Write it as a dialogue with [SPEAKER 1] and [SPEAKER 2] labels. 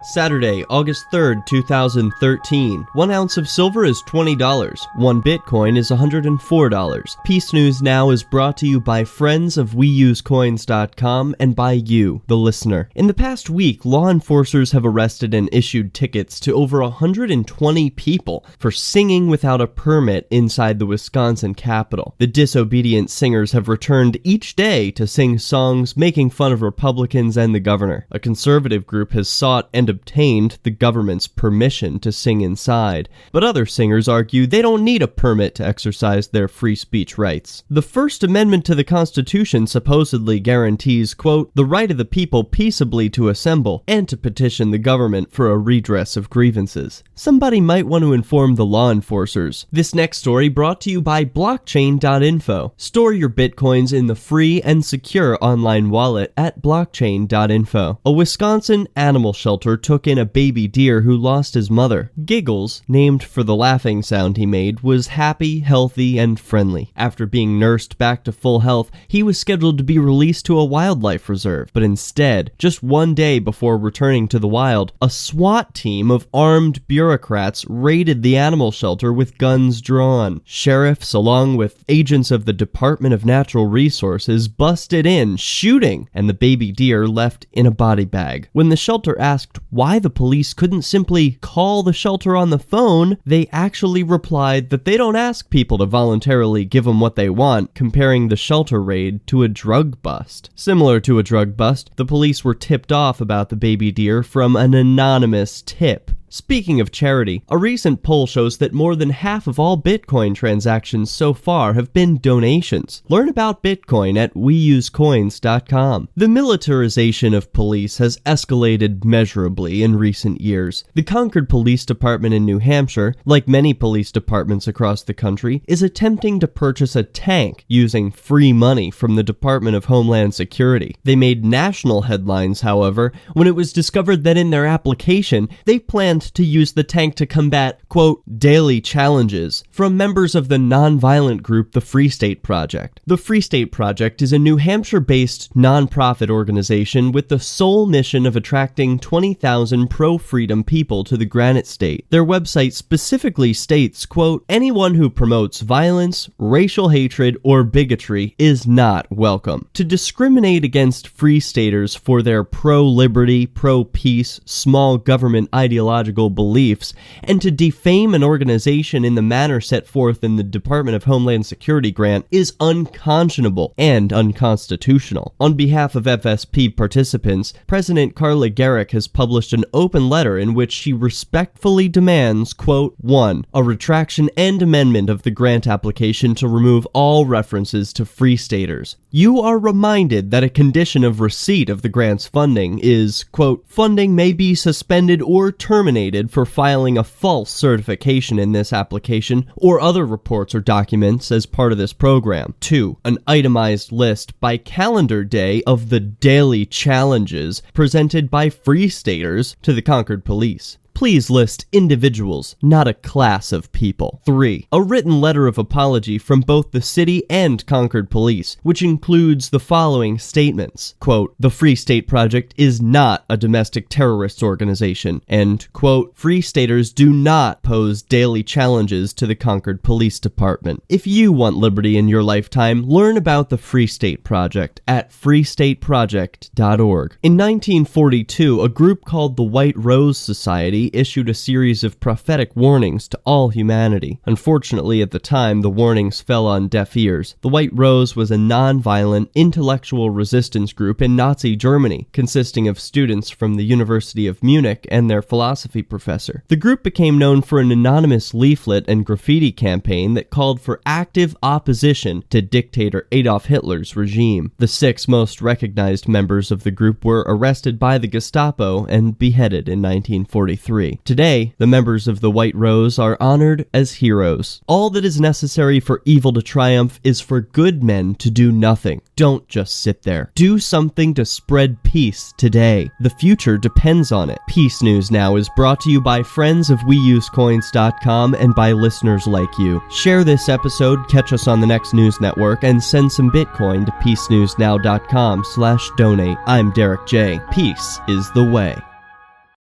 [SPEAKER 1] Saturday, August 3rd, 2013. 1 ounce of silver is $20. 1 Bitcoin is $104. Peace News Now is brought to you by friends of WeUseCoins.com and by you, the listener. In the past week, law enforcers have arrested and issued tickets to over 120 people for singing without a permit inside the Wisconsin Capitol. The disobedient singers have returned each day to sing songs making fun of Republicans and the governor. A conservative group has sought and obtained the government's permission to sing inside, but other singers argue they don't need a permit to exercise their free speech rights. The First Amendment to the Constitution supposedly guarantees, quote, the right of the people peaceably to assemble and to petition the government for a redress of grievances. Somebody might want to inform the law enforcers. This next story brought to you by blockchain.info. Store your bitcoins in the free and secure online wallet at blockchain.info. A Wisconsin animal shelter took in a baby deer who lost his mother. Giggles, named for the laughing sound he made, was happy, healthy, and friendly. After being nursed back to full health, he was scheduled to be released to a wildlife reserve, but instead, just 1 day before returning to the wild, a SWAT team of armed bureaucrats raided the animal shelter with guns drawn. Sheriffs, along with agents of the Department of Natural Resources, busted in, shooting, and the baby deer left in a body bag. When the shelter asked why the police couldn't simply call the shelter on the phone, they actually replied that they don't ask people to voluntarily give them what they want, comparing the shelter raid to a drug bust. Similar to a drug bust, the police were tipped off about the baby deer from an anonymous tip. Speaking of charity, a recent poll shows that more than half of all Bitcoin transactions so far have been donations. Learn about Bitcoin at WeUseCoins.com. The militarization of police has escalated measurably in recent years. The Concord Police Department in New Hampshire, like many police departments across the country, is attempting to purchase a tank using free money from the Department of Homeland Security. They made national headlines, however, when it was discovered that in their application, they planned to use the tank to combat, quote, daily challenges from members of the nonviolent group the Free State Project. The Free State Project is a New Hampshire-based nonprofit organization with the sole mission of attracting 20,000 pro-freedom people to the Granite State. Their website specifically states, quote, anyone who promotes violence, racial hatred, or bigotry is not welcome. To discriminate against Free Staters for their pro-liberty, pro-peace, small government ideological beliefs, and to defame an organization in the manner set forth in the Department of Homeland Security grant is unconscionable and unconstitutional. On behalf of FSP participants, President Carla Garrick has published an open letter in which she respectfully demands, quote, 1. A retraction and amendment of the grant application to remove all references to Free Staters. You are reminded that a condition of receipt of the grant's funding is, quote, funding may be suspended or terminated for filing a false certification in this application or other reports or documents as part of this program. 2. An itemized list by calendar day of the daily challenges presented by Free Staters to the Concord Police. Please list individuals, not a class of people. 3. A written letter of apology from both the city and Concord Police, which includes the following statements. Quote, the Free State Project is not a domestic terrorist organization, and, quote, Free Staters do not pose daily challenges to the Concord Police Department. If you want liberty in your lifetime, learn about the Free State Project at freestateproject.org. In 1942, a group called the White Rose Society issued a series of prophetic warnings to all humanity. Unfortunately, at the time, the warnings fell on deaf ears. The White Rose was a non-violent, intellectual resistance group in Nazi Germany, consisting of students from the University of Munich and their philosophy professor. The group became known for an anonymous leaflet and graffiti campaign that called for active opposition to dictator Adolf Hitler's regime. The 6 most recognized members of the group were arrested by the Gestapo and beheaded in 1943. Today, the members of the White Rose are honored as heroes. All that is necessary for evil to triumph is for good men to do nothing. Don't just sit there. Do something to spread peace today. The future depends on it. Peace News Now is brought to you by friends of WeUseCoins.com and by listeners like you. Share this episode, catch us on the next news network, and send some Bitcoin to peacenewsnow.com/donate. I'm Derek J. Peace is the way.